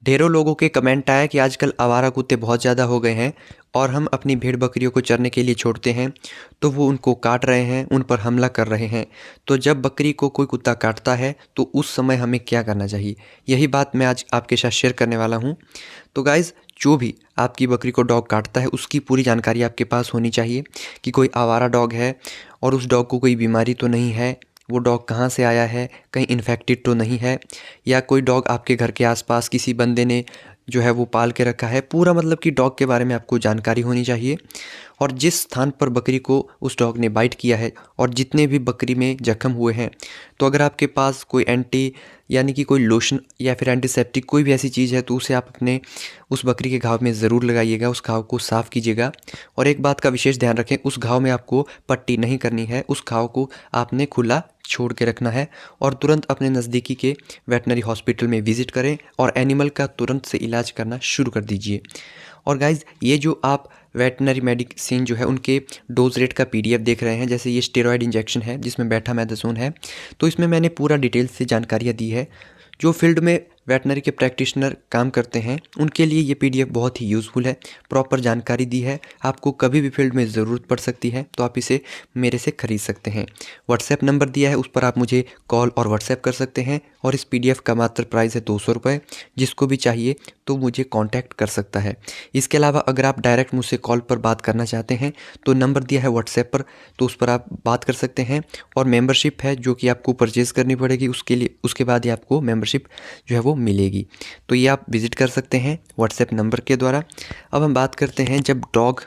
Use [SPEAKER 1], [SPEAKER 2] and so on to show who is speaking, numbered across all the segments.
[SPEAKER 1] ढेरों लोगों के कमेंट आया कि आजकल आवारा कुत्ते बहुत ज़्यादा हो गए हैं और हम अपनी भेड़ बकरियों को चरने के लिए छोड़ते हैं तो वो उनको काट रहे हैं, उन पर हमला कर रहे हैं। तो जब बकरी को कोई कुत्ता काटता है तो उस समय हमें क्या करना चाहिए, यही बात मैं आज आपके साथ शेयर करने वाला हूँ। तो गाइज़, जो भी आपकी बकरी को डॉग काटता है उसकी पूरी जानकारी आपके पास होनी चाहिए कि कोई आवारा डॉग है और उस डॉग को कोई बीमारी तो नहीं है, वो डॉग कहाँ से आया है, कहीं इन्फेक्टेड तो नहीं है, या कोई डॉग आपके घर के आसपास किसी बंदे ने जो है वो पाल के रखा है। पूरा मतलब कि डॉग के बारे में आपको जानकारी होनी चाहिए। और जिस स्थान पर बकरी को उस डॉग ने बाइट किया है और जितने भी बकरी में जख्म हुए हैं, तो अगर आपके पास कोई एंटी यानी कि कोई लोशन या फिर एंटीसेप्टिक कोई भी ऐसी चीज़ है तो उसे आप अपने उस बकरी के घाव में ज़रूर लगाइएगा, उस घाव को साफ़ कीजिएगा। और एक बात का विशेष ध्यान रखें, उस घाव में आपको पट्टी नहीं करनी है, उस घाव को आपने खुला छोड़ के रखना है। और तुरंत अपने नज़दीकी के वेटनरी हॉस्पिटल में विज़िट करें और एनिमल का तुरंत से इलाज करना शुरू कर दीजिए। और गाइज़, ये जो आप वेटनरी मेडिसिन जो है उनके डोज रेट का पीडीएफ देख रहे हैं, जैसे ये स्टेरॉयड इंजेक्शन है जिसमें बेटामेथासोन है, तो इसमें मैंने पूरा डिटेल से जानकारियाँ दी है। जो फील्ड में वेटनरी के प्रैक्टिशनर काम करते हैं उनके लिए ये पीडीएफ बहुत ही यूज़फुल है, प्रॉपर जानकारी दी है। आपको कभी भी फील्ड में ज़रूरत पड़ सकती है तो आप इसे मेरे से ख़रीद सकते हैं। व्हाट्सएप नंबर दिया है, उस पर आप मुझे कॉल और व्हाट्सएप कर सकते हैं। और इस पीडीएफ का मात्र प्राइस है 200 रुपये। जिसको भी चाहिए तो मुझे कांटेक्ट कर सकता है। इसके अलावा अगर आप डायरेक्ट मुझसे कॉल पर बात करना चाहते हैं तो नंबर दिया है व्हाट्सएप पर, तो उस पर आप बात कर सकते हैं। और मेंबरशिप है जो कि आपको परचेज़ करनी पड़ेगी, उसके लिए उसके बाद ही आपको मेंबरशिप जो है वो मिलेगी। तो ये आप विज़िट कर सकते हैं व्हाट्सएप नंबर के द्वारा। अब हम बात करते हैं, जब डॉग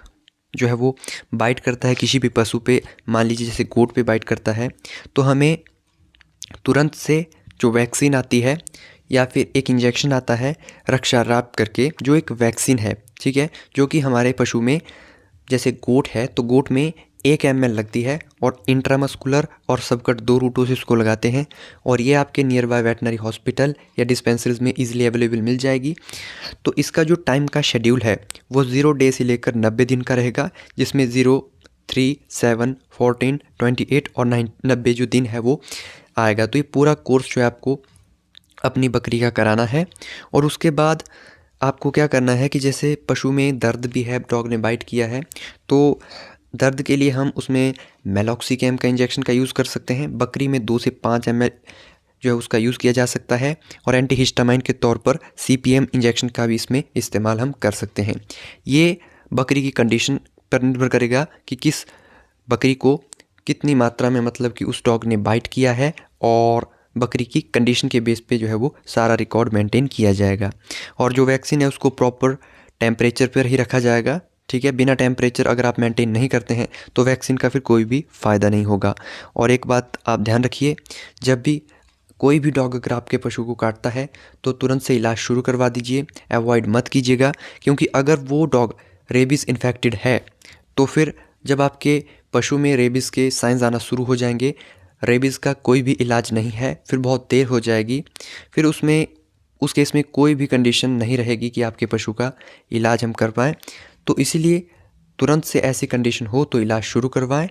[SPEAKER 1] जो है वो बाइट करता है किसी भी पशु पे, मान लीजिए जैसे गोट पे बाइट करता है, तो हमें तुरंत से जो वैक्सीन आती है या फिर एक इंजेक्शन आता है रक्षाराब करके, जो एक वैक्सीन है, ठीक है, जो कि हमारे पशु में, जैसे गोट है तो गोट में 1 ml लगती है और इंट्रामस्कुलर और सबकट 2 रूटों से उसको लगाते हैं। और ये आपके नियर बाय वेटनरी हॉस्पिटल या डिस्पेंसरीज में इजीली अवेलेबल मिल जाएगी। तो इसका जो टाइम का शेड्यूल है वो 0 डे से लेकर 90 दिन का रहेगा, जिसमें 0, 3, 7, 14, 28 और 90 जो दिन है वो आएगा। तो ये पूरा कोर्स जो है आपको अपनी बकरी का कराना है। और उसके बाद आपको क्या करना है कि जैसे पशु में दर्द भी है, डॉग ने बाइट किया है, तो दर्द के लिए हम उसमें मेलॉक्सिकैम का इंजेक्शन का यूज़ कर सकते हैं। बकरी में 2 से 5 ml जो है उसका यूज़ किया जा सकता है। और एंटीहिस्टामाइन के तौर पर CPM इंजेक्शन का भी इसमें इस्तेमाल हम कर सकते हैं। ये बकरी की कंडीशन पर निर्भर करेगा कि किस बकरी को कितनी मात्रा में मतलब कि उस डॉग ने बाइट किया है, और बकरी की कंडीशन के बेस पे जो है वो सारा रिकॉर्ड मेंटेन किया जाएगा। और जो वैक्सीन है उसको प्रॉपर टेम्परेचर पर ही रखा जाएगा, ठीक है। बिना टेम्परेचर अगर आप मेंटेन नहीं करते हैं तो वैक्सीन का फिर कोई भी फ़ायदा नहीं होगा। और एक बात आप ध्यान रखिए, जब भी कोई भी डॉग अगर आपके पशु को काटता है तो तुरंत से इलाज शुरू करवा दीजिए, अवॉइड मत कीजिएगा। क्योंकि अगर वो डॉग रेबीज़ इन्फेक्टेड है तो फिर जब आपके पशु में रेबीज़ के साइंस आना शुरू हो जाएंगे, रेबीज़ का कोई भी इलाज नहीं है, फिर बहुत देर हो जाएगी। फिर उस केस में कोई भी कंडीशन नहीं रहेगी कि आपके पशु का इलाज हम कर पाएँ। तो इसीलिए तुरंत से ऐसी कंडीशन हो तो इलाज शुरू करवाएं,